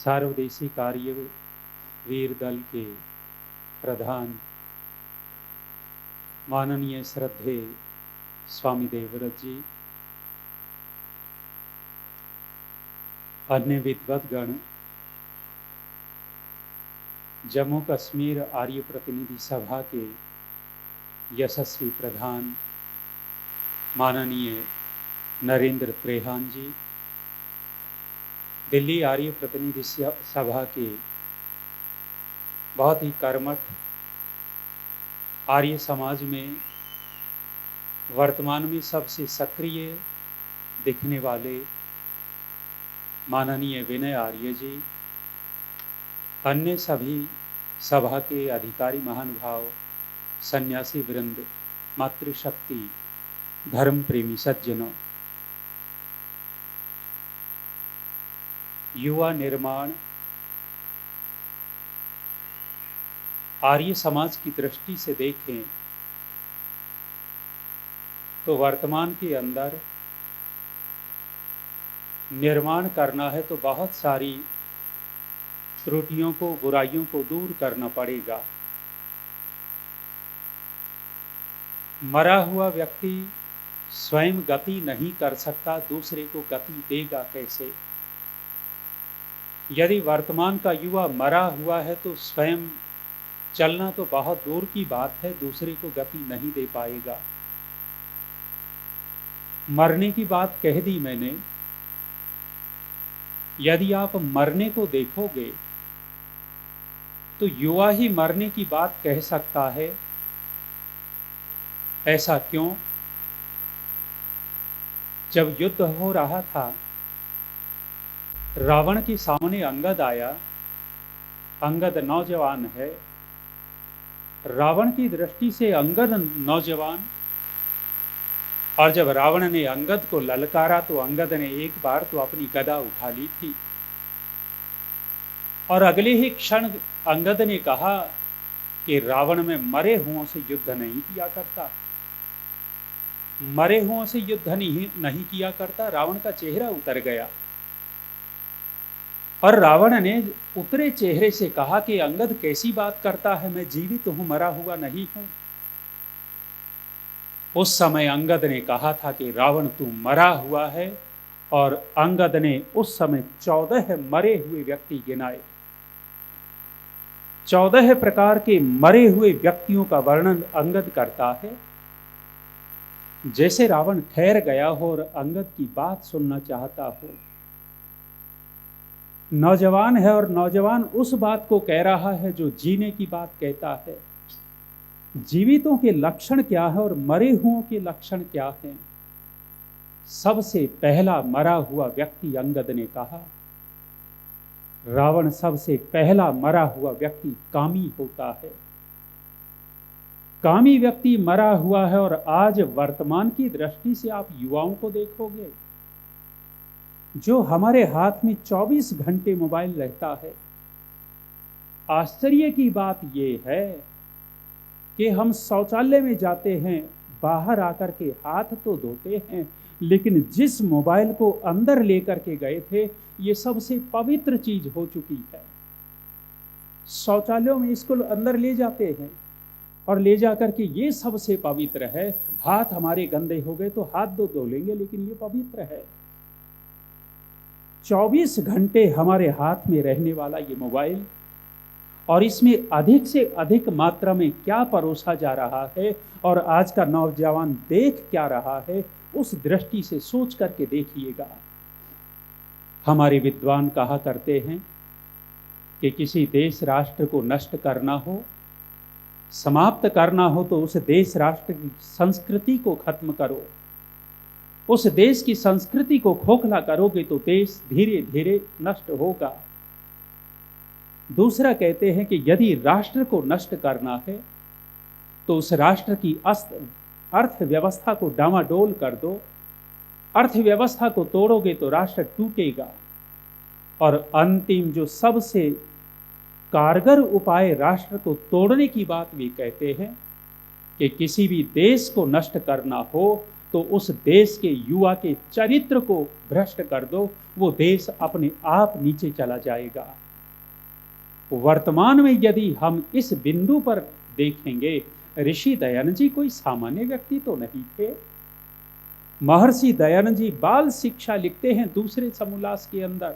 सार्वदेशी कार्यवीर दल के प्रधान माननीय श्रद्धेय स्वामी देवव्रत जी, अन्य विद्वद्गण, जम्मू कश्मीर आर्य प्रतिनिधि सभा के यशस्वी प्रधान माननीय नरेंद्र त्रेहान जी, दिल्ली आर्य प्रतिनिधि सभा के बहुत ही कर्मठ आर्य समाज में वर्तमान में सबसे सक्रिय दिखने वाले माननीय विनय आर्य जी, अन्य सभी सभा के अधिकारी महानुभाव, सन्यासी वृंद, मातृशक्ति, धर्म प्रेमी सज्जनों, युवा निर्माण आर्य समाज की दृष्टि से देखें तो वर्तमान के अंदर निर्माण करना है तो बहुत सारी त्रुटियों को, बुराइयों को दूर करना पड़ेगा। मरा हुआ व्यक्ति स्वयं गति नहीं कर सकता, दूसरे को गति देगा कैसे? यदि वर्तमान का युवा मरा हुआ है तो स्वयं चलना तो बहुत दूर की बात है, दूसरे को गति नहीं दे पाएगा। मरने की बात कह दी मैंने। यदि आप मरने को देखोगे तो युवा ही मरने की बात कह सकता है। ऐसा क्यों? जब युद्ध हो रहा था, रावण के सामने अंगद आया। अंगद नौजवान है, रावण की दृष्टि से अंगद नौजवान, और जब रावण ने अंगद को ललकारा तो अंगद ने एक बार तो अपनी गदा उठा ली थी, और अगले ही क्षण अंगद ने कहा कि रावण में मरे हुओं से युद्ध नहीं किया करता, मरे हुओं से युद्ध नहीं किया करता। रावण का चेहरा उतर गया और रावण ने उतरे चेहरे से कहा कि अंगद कैसी बात करता है, मैं जीवित हूं, मरा हुआ नहीं हूं। उस समय अंगद ने कहा था कि रावण तू मरा हुआ है, और अंगद ने उस समय 14 मरे हुए व्यक्ति गिनाए। 14 प्रकार के मरे हुए व्यक्तियों का वर्णन अंगद करता है। जैसे रावण ठहर गया हो और अंगद की बात सुनना चाहता हो। नौजवान है और नौजवान उस बात को कह रहा है जो जीने की बात कहता है। जीवितों के लक्षण क्या है और मरे हुओं के लक्षण क्या हैं? सबसे पहला मरा हुआ व्यक्ति अंगद ने कहा। रावण सबसे पहला मरा हुआ व्यक्ति कामी होता है। कामी व्यक्ति मरा हुआ है। और आज वर्तमान की दृष्टि से आप युवाओं को देखोगे, जो हमारे हाथ में 24 घंटे मोबाइल रहता है। आश्चर्य की बात यह है कि हम शौचालय में जाते हैं, बाहर आकर के हाथ तो धोते हैं, लेकिन जिस मोबाइल को अंदर लेकर के गए थे, ये सबसे पवित्र चीज हो चुकी है। शौचालयों में इसको अंदर ले जाते हैं और ले जाकर के ये सबसे पवित्र है। हाथ हमारे गंदे हो गए तो हाथ धो लेंगे, लेकिन ये पवित्र है। 24 घंटे हमारे हाथ में रहने वाला ये मोबाइल, और इसमें अधिक से अधिक मात्रा में क्या परोसा जा रहा है और आज का नौजवान देख क्या रहा है, उस दृष्टि से सोच करके देखिएगा। हमारे विद्वान कहा करते हैं कि किसी देश राष्ट्र को नष्ट करना हो, समाप्त करना हो, तो उस देश राष्ट्र की संस्कृति को खत्म करो। उस देश की संस्कृति को खोखला करोगे तो देश धीरे धीरे नष्ट होगा। दूसरा कहते हैं कि यदि राष्ट्र को नष्ट करना है तो उस राष्ट्र की अर्थव्यवस्था को डामाडोल कर दो। अर्थव्यवस्था को तोड़ोगे तो राष्ट्र टूटेगा। और अंतिम जो सबसे कारगर उपाय राष्ट्र को तोड़ने की बात भी कहते हैं कि किसी भी देश को नष्ट करना हो तो उस देश के युवा के चरित्र को भ्रष्ट कर दो, वो देश अपने आप नीचे चला जाएगा। वर्तमान में यदि हम इस बिंदु पर देखेंगे, ऋषि दयानंद जी कोई सामान्य व्यक्ति तो नहीं थे। महर्षि दयानंद जी बाल शिक्षा लिखते हैं दूसरे समोल्लास के अंदर,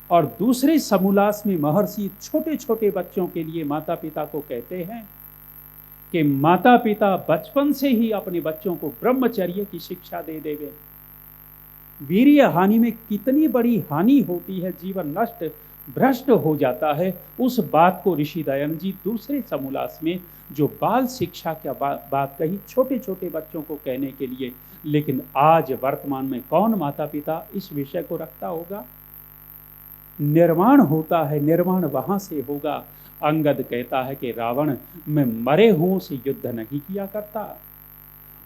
और दूसरे समोल्लास में महर्षि छोटे छोटे बच्चों के लिए माता पिता को कहते हैं कि माता पिता बचपन से ही अपने बच्चों को ब्रह्मचर्य की शिक्षा दे देवे। वीर्य हानि में कितनी बड़ी हानि होती है, जीवन नष्ट भ्रष्ट हो जाता है, उस बात को ऋषि दयानंद जी दूसरे समोल्लास में जो बाल शिक्षा की बात कही छोटे छोटे बच्चों को कहने के लिए। लेकिन आज वर्तमान में कौन माता पिता इस विषय को रखता होगा? निर्माण होता है, निर्माण वहां से होगा। अंगद कहता है कि रावण मैं मरे हुओं से युद्ध नहीं किया करता,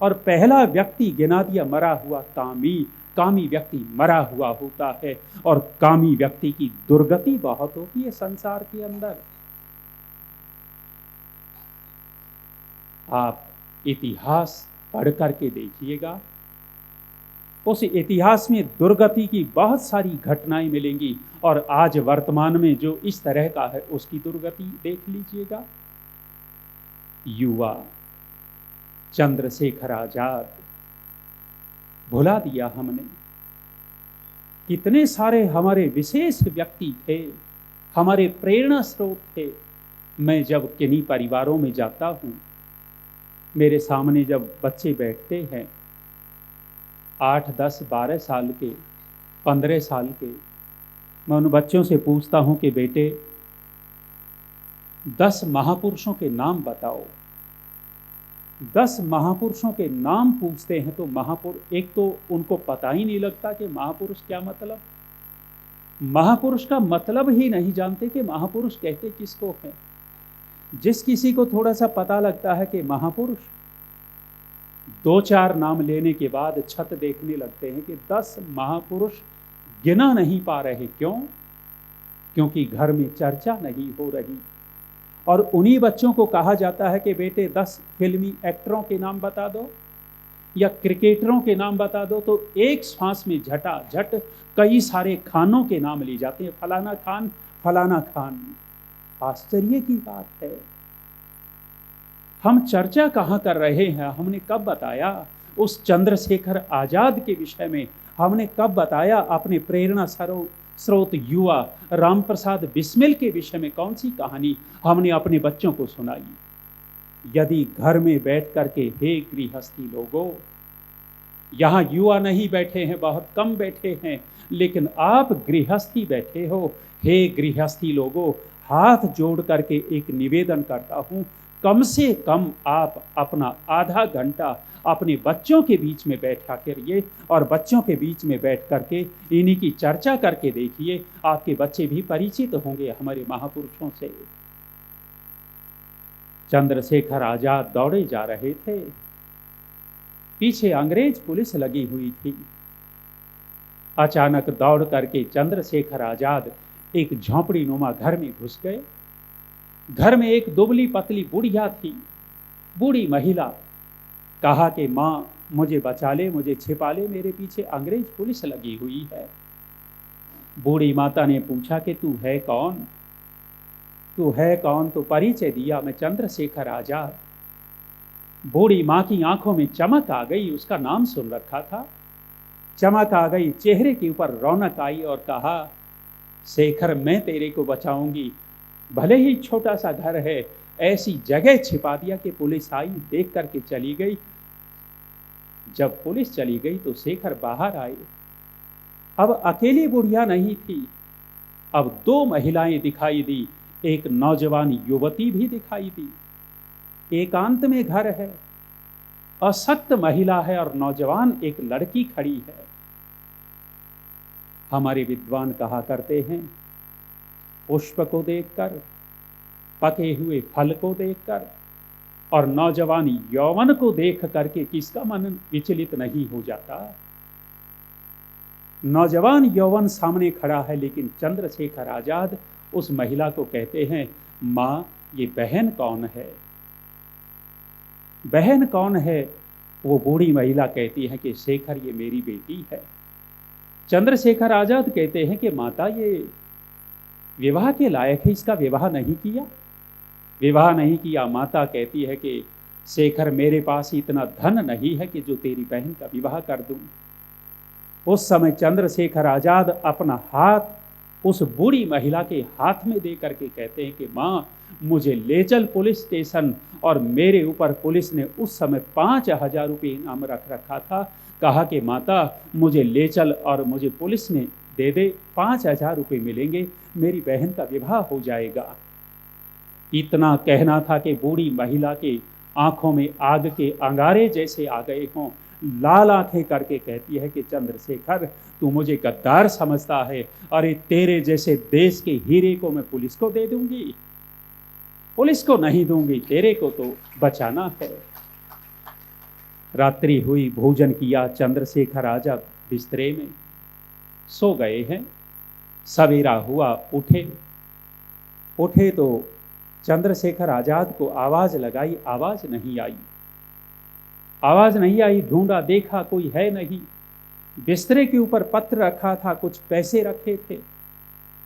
और पहला व्यक्ति गिना दिया मरा हुआ कामी। कामी व्यक्ति मरा हुआ होता है, और कामी व्यक्ति की दुर्गति बहुत होती है संसार के अंदर। आप इतिहास पढ़ करके देखिएगा, उस इतिहास में दुर्गति की बहुत सारी घटनाएं मिलेंगी, और आज वर्तमान में जो इस तरह का है उसकी दुर्गति देख लीजिएगा। युवा चंद्रशेखर आजाद भुला दिया हमने। कितने सारे हमारे विशेष व्यक्ति थे, हमारे प्रेरणा स्रोत थे। मैं जब किन्हीं परिवारों में जाता हूं, मेरे सामने जब बच्चे बैठते हैं 8, 10, 12 साल के, 15 साल के, मैं उन बच्चों से पूछता हूं कि बेटे 10 महापुरुषों के नाम बताओ। 10 महापुरुषों के नाम पूछते हैं तो महापुरुष, एक तो उनको पता ही नहीं लगता कि महापुरुष क्या मतलब, महापुरुष का मतलब ही नहीं जानते कि महापुरुष कहते किसको है। जिस किसी को थोड़ा सा पता लगता है कि महापुरुष, 2-4 नाम लेने के बाद छत देखने लगते हैं कि 10 महापुरुष गिना नहीं पा रहे। क्यों? क्योंकि घर में चर्चा नहीं हो रही। और उन्हीं बच्चों को कहा जाता है कि बेटे 10 फिल्मी एक्टरों के नाम बता दो या क्रिकेटरों के नाम बता दो, तो एक श्वास में झटाझट कई सारे खानों के नाम लिए जाते हैं, फलाना खान फलाना खान। आश्चर्य की बात है। हम चर्चा कहाँ कर रहे हैं? हमने कब बताया उस चंद्रशेखर आजाद के विषय में? हमने कब बताया अपने प्रेरणा स्रोत युवा राम प्रसाद बिस्मिल के विषय में? कौन सी कहानी हमने अपने बच्चों को सुनाई? यदि घर में बैठ करके, हे गृहस्थी लोगों, यहाँ युवा नहीं बैठे हैं, बहुत कम बैठे हैं, लेकिन आप गृहस्थी बैठे हो, हे गृहस्थी लोगों, हाथ जोड़ करके एक निवेदन करता हूं, कम से कम आप अपना आधा घंटा अपने बच्चों के बीच में बैठा करिए, और बच्चों के बीच में बैठ करके इन्हीं की चर्चा करके देखिए। आपके बच्चे भी परिचित होंगे हमारे महापुरुषों से। चंद्रशेखर आजाद दौड़े जा रहे थे, पीछे अंग्रेज पुलिस लगी हुई थी। अचानक दौड़ करके चंद्रशेखर आजाद एक झोंपड़ी नुमा घर में घुस गए। घर में एक दुबली पतली बुढ़िया थी, बूढ़ी महिला। कहा कि माँ मुझे बचा ले, मुझे छिपा ले, मेरे पीछे अंग्रेज पुलिस लगी हुई है। बूढ़ी माता ने पूछा कि तू है कौन? तू है कौन? तो परिचय दिया, मैं चंद्रशेखर आजाद। बूढ़ी माँ की आंखों में चमक आ गई, उसका नाम सुन रखा था। चमक आ गई, चेहरे के ऊपर रौनक आई और कहा, शेखर मैं तेरे को बचाऊंगी। भले ही छोटा सा घर है, ऐसी जगह छिपा दिया कि पुलिस आई, देख करके चली गई। जब पुलिस चली गई तो शेखर बाहर आए। अब अकेली बुढ़िया नहीं थी, अब 2 महिलाएं दिखाई दी, एक नौजवान युवती भी दिखाई दी। एकांत में घर है, अशक्त महिला है और नौजवान एक लड़की खड़ी है। हमारे विद्वान कहा करते हैं, पुष्प को देखकर, पके हुए फल को देखकर और नौजवान यौवन को देख करके किसका मन विचलित नहीं हो जाता? नौजवान यौवन सामने खड़ा है, लेकिन चंद्रशेखर आजाद उस महिला को कहते हैं, माँ ये बहन कौन है? बहन कौन है? वो बूढ़ी महिला कहती है कि शेखर, ये मेरी बेटी है। चंद्रशेखर आजाद कहते हैं कि माता, ये विवाह के लायक है, इसका विवाह नहीं किया। विवाह नहीं किया। माता कहती है कि शेखर, मेरे पास इतना धन नहीं है कि जो तेरी बहन का विवाह कर दूं। उस समय चंद्रशेखर आजाद अपना हाथ उस बूढ़ी महिला के हाथ में दे करके कहते हैं कि माँ, मुझे ले चल पुलिस स्टेशन। और मेरे ऊपर पुलिस ने उस समय 5,000 रुपये इनाम रख रखा था। कहा कि माता, मुझे ले चल और मुझे पुलिस में दे दे, 5,000 रुपये मिलेंगे, मेरी बहन का विवाह हो जाएगा। इतना कहना था कि बूढ़ी महिला की आंखों में आग के अंगारे जैसे आ गए हों। लाल आंखें करके कहती है कि चंद्रशेखर, तू मुझे गद्दार समझता है? अरे तेरे जैसे देश के हीरे को मैं पुलिस को दे दूंगी? पुलिस को नहीं दूंगी, तेरे को तो बचाना है। रात्रि हुई, भोजन किया, चंद्रशेखर आजाद बिस्तरे में सो गए हैं। सवेरा हुआ, उठे तो चंद्रशेखर आजाद को आवाज लगाई, आवाज नहीं आई। आवाज नहीं आई, ढूंढा, देखा, कोई है नहीं। बिस्तरे के ऊपर पत्र रखा था, कुछ पैसे रखे थे।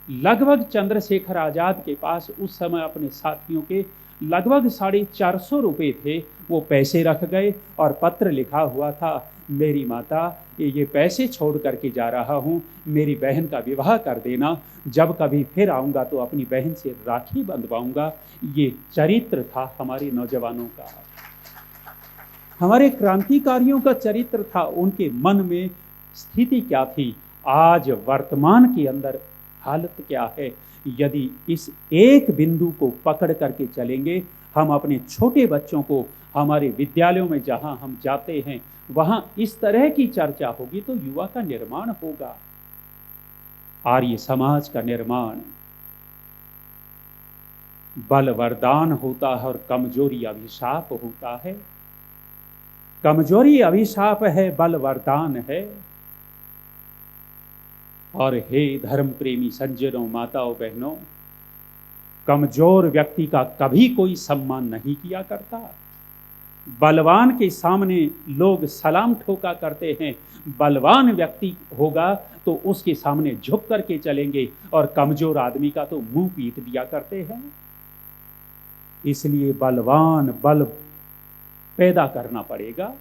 लगभग चंद्रशेखर आजाद के पास उस समय अपने साथियों के लगभग 450 रुपये थे। वो पैसे रख गए और पत्र लिखा हुआ था, मेरी माता, ये पैसे छोड़ करके जा रहा हूँ, मेरी बहन का विवाह कर देना। जब कभी फिर आऊँगा तो अपनी बहन से राखी बंधवाऊँगा। ये चरित्र था हमारे नौजवानों का, हमारे क्रांतिकारियों का चरित्र था। उनके मन में स्थिति क्या थी, आज वर्तमान के अंदर हालत क्या है। यदि इस एक बिंदु को पकड़ करके चलेंगे, हम अपने छोटे बच्चों को हमारे विद्यालयों में जहां हम जाते हैं वहां इस तरह की चर्चा होगी तो युवा का निर्माण होगा, आर्य समाज का निर्माण। बल वरदान होता है और कमजोरी अभिशाप होता है। कमजोरी अभिशाप है, बल वरदान है। और हे धर्म प्रेमी सज्जनों, माताओं, बहनों, कमजोर व्यक्ति का कभी कोई सम्मान नहीं किया करता। बलवान के सामने लोग सलाम ठोका करते हैं। बलवान व्यक्ति होगा तो उसके सामने झुक करके चलेंगे और कमजोर आदमी का तो मुंह पीट दिया करते हैं। इसलिए बलवान बल पैदा करना पड़ेगा।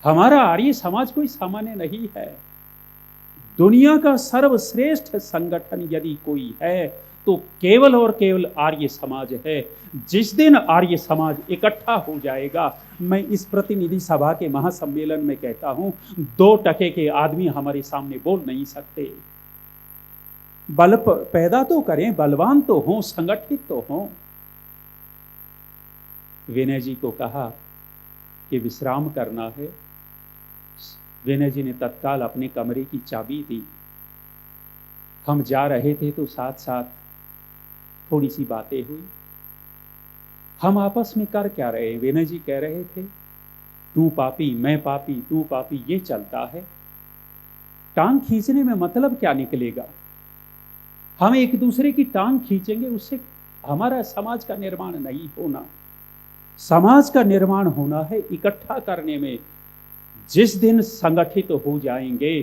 हमारा आर्य समाज कोई सामान्य नहीं है। दुनिया का सर्वश्रेष्ठ संगठन यदि कोई है तो केवल और केवल आर्य समाज है। जिस दिन आर्य समाज इकट्ठा हो जाएगा, मैं इस प्रतिनिधि सभा के महासम्मेलन में कहता हूं, 2% के आदमी हमारे सामने बोल नहीं सकते। बल पैदा तो करें, बलवान तो हों, संगठित तो हों। विनय जी को कहा कि विश्राम करना है। विनय जी ने तत्काल अपने कमरे की चाबी दी। हम जा रहे थे तो साथ साथ थोड़ी सी बातें हुई। हम आपस में कर क्या रहे? विनय जी कह रहे थे, तू पापी, मैं पापी, तू पापी, ये चलता है। टांग खींचने में मतलब क्या निकलेगा? हम एक दूसरे की टांग खींचेंगे, उससे हमारा समाज का निर्माण नहीं होना। समाज का निर्माण होना है इकट्ठा करने में। जिस दिन संगठित हो जाएंगे,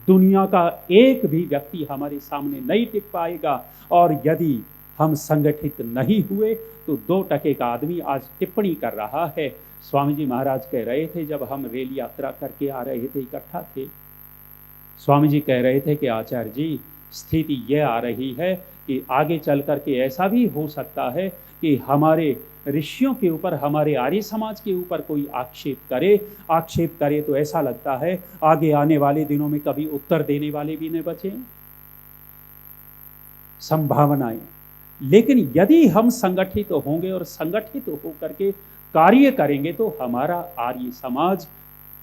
दुनिया का एक भी व्यक्ति हमारे सामने नहीं टिक पाएगा। और यदि हम संगठित नहीं हुए तो 2% का आदमी आज टिप्पणी कर रहा है। स्वामी जी महाराज कह रहे थे, जब हम रेल यात्रा करके आ रहे थे, इकट्ठा थे, स्वामी जी कह रहे थे कि आचार्य जी, स्थिति यह आ रही है कि आगे चल करके ऐसा भी हो सकता है कि हमारे ऋषियों के ऊपर, हमारे आर्य समाज के ऊपर कोई आक्षेप करे तो ऐसा लगता है आगे आने वाले दिनों में कभी उत्तर देने वाले भी न बचे। संभावनाएं। लेकिन यदि हम संगठित होंगे और संगठित होकर के कार्य करेंगे तो हमारा आर्य समाज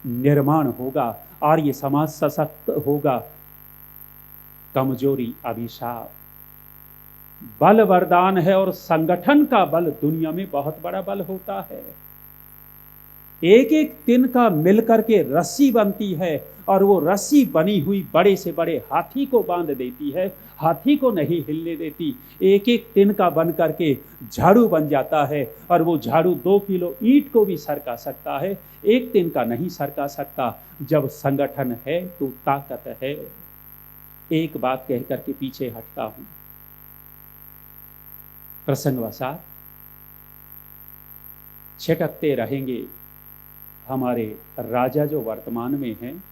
निर्माण होगा, आर्य समाज सशक्त होगा। कमजोरी अभिशाप। बल वरदान है और संगठन का बल दुनिया में बहुत बड़ा बल होता है। एक एक तिन का मिलकर के रस्सी बनती है और वो रस्सी बनी हुई बड़े से बड़े हाथी को बांध देती है, हाथी को नहीं हिलने देती। एक एक तिन का बन करके झाड़ू बन जाता है और वो झाड़ू 2 किलो ईंट को भी सरका सकता है, एक तिन का नहीं सरका सकता। जब संगठन है तो ताकत है। एक बात कह करके पीछे हटता हूं, प्रसंगवशात छिटकते रहेंगे। हमारे राजा जो वर्तमान में हैं,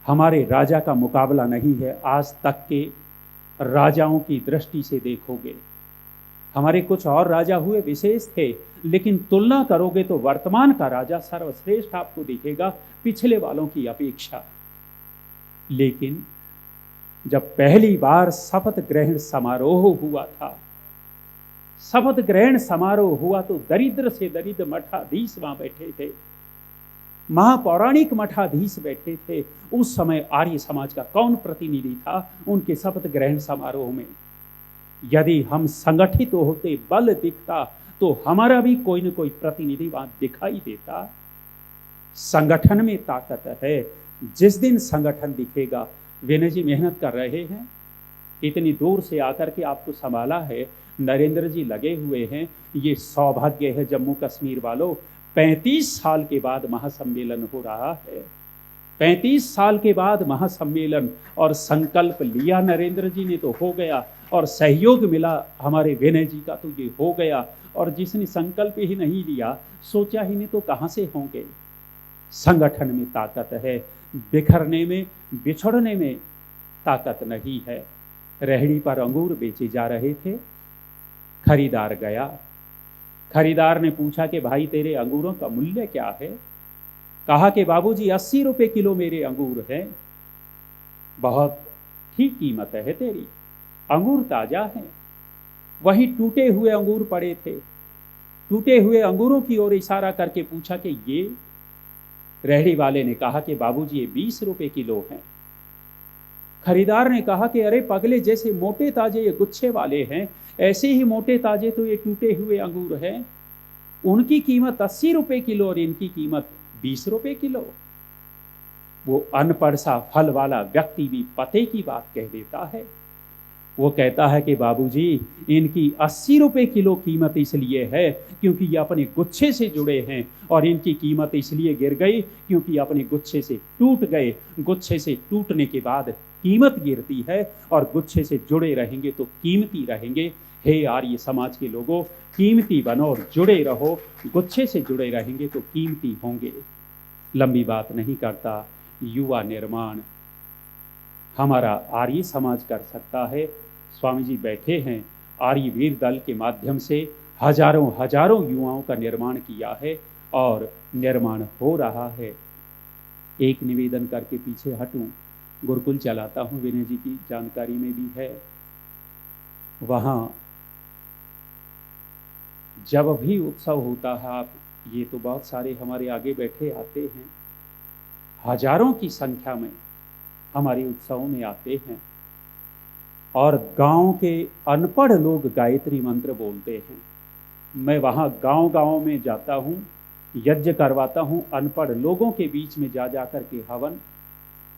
हमारे राजा का मुकाबला नहीं है। आज तक के राजाओं की दृष्टि से देखोगे, हमारे कुछ और राजा हुए विशेष थे, लेकिन तुलना करोगे तो वर्तमान का राजा सर्वश्रेष्ठ आपको दिखेगा पिछले वालों की अपेक्षा। लेकिन जब पहली बार शपथ ग्रहण समारोह हुआ था, शपथ ग्रहण समारोह हुआ तो दरिद्र से दरिद्र मठाधीश वहां बैठे थे, महापौराणिक मठाधीश बैठे थे। उस समय आर्य समाज का कौन प्रतिनिधि था उनके शपथ ग्रहण समारोह में? यदि हम संगठित होते, बल दिखता, तो हमारा भी कोई न कोई प्रतिनिधि वहां दिखाई देता। संगठन में ताकत है। जिस दिन संगठन दिखेगा, विनय जी मेहनत कर रहे हैं, इतनी दूर से आकर के आपको संभाला है, नरेंद्र जी लगे हुए हैं। ये सौभाग्य है जम्मू कश्मीर वालों, 35 साल के बाद महासम्मेलन हो रहा है। 35 साल के बाद महासम्मेलन, और संकल्प लिया नरेंद्र जी ने तो हो गया, और सहयोग मिला हमारे विनय जी का तो ये हो गया। और जिसने संकल्प ही नहीं लिया, सोचा ही नहीं, तो कहां से होंगे? संगठन में ताकत है, बिखरने में, बिछड़ने में ताकत नहीं है। रेहड़ी पर अंगूर बेचे जा रहे थे, खरीदार गया। खरीदार ने पूछा कि भाई तेरे अंगूरों का मूल्य क्या है? कहा कि बाबूजी 80 रुपए किलो मेरे अंगूर हैं। बहुत ठीक कीमत है तेरी, अंगूर ताजा हैं। वहीं टूटे हुए अंगूर पड़े थे, टूटे हुए अंगूरों की ओर इशारा करके पूछा कि ये? रेहड़ी वाले ने कहा कि बाबूजी ये 20 रुपए किलो हैं। खरीदार ने कहा कि अरे पगले, जैसे मोटे ताजे ये गुच्छे वाले हैं, ऐसे ही मोटे ताजे तो ये टूटे हुए अंगूर हैं। उनकी कीमत 80 रुपए किलो और इनकी कीमत 20 रुपए किलो। वो अनपढ़ सा फल वाला व्यक्ति भी पते की बात कह देता है। वो कहता है कि बाबूजी इनकी 80 रुपए किलो कीमत इसलिए है क्योंकि ये अपने गुच्छे से जुड़े हैं, और इनकी कीमत इसलिए गिर गई क्योंकि अपने गुच्छे से टूट गए। गुच्छे से टूटने के बाद कीमत गिरती है, और गुच्छे से जुड़े रहेंगे तो कीमती रहेंगे। हे आर्य समाज के लोगों, कीमती बनो और जुड़े रहो। गुच्छे से जुड़े रहेंगे तो कीमती होंगे। लंबी बात नहीं करता, युवा निर्माण हमारा आर्य समाज कर सकता है। स्वामी जी बैठे हैं, आर्य वीर दल के माध्यम से हजारों हजारों युवाओं का निर्माण किया है और निर्माण हो रहा है। एक निवेदन करके पीछे हटूं, गुरुकुल चलाता हूं, विनय जी की जानकारी में भी है। वहां जब भी उत्सव होता है, आप ये तो बहुत सारे हमारे आगे बैठे आते हैं, हजारों की संख्या में हमारे उत्सवों में आते हैं, और गांव के अनपढ़ लोग गायत्री मंत्र बोलते हैं। मैं वहां गांव गांव में जाता हूं, यज्ञ करवाता हूं, अनपढ़ लोगों के बीच में जा जा कर के हवन।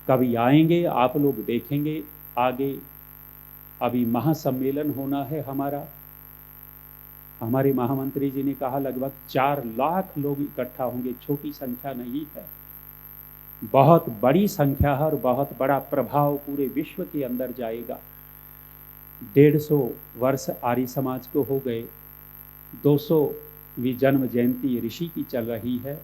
कभी आएंगे, आप लोग देखेंगे आगे। अभी महासम्मेलन होना है हमारा। हमारे महामंत्री जी ने कहा लगभग 4 लाख लोग इकट्ठा होंगे। छोटी संख्या नहीं है, बहुत बड़ी संख्या है, और बहुत बड़ा प्रभाव पूरे विश्व के अंदर जाएगा। 150 वर्ष आर्य समाज को हो गए, 200वीं जन्म जयंती ऋषि की चल रही है,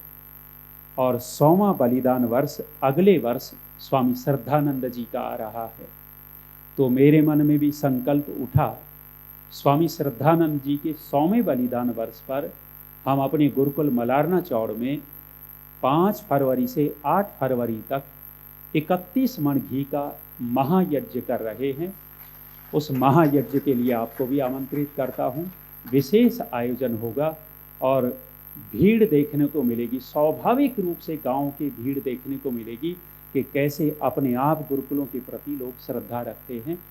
और 100वां बलिदान वर्ष अगले वर्ष स्वामी श्रद्धानंद जी का आ रहा है। तो मेरे मन में भी संकल्प उठा, स्वामी श्रद्धानंद जी के 100वें बलिदान वर्ष पर हम अपने गुरुकुल मलारना चौड़ में 5 फरवरी से 8 फरवरी तक 31 मण घी का महायज्ञ कर रहे हैं। उस महायज्ञ के लिए आपको भी आमंत्रित करता हूं। विशेष आयोजन होगा और भीड़ देखने को मिलेगी। स्वाभाविक रूप से गांव की भीड़ देखने को मिलेगी कि कैसे अपने आप गुरुकुलों के प्रति लोग श्रद्धा रखते हैं।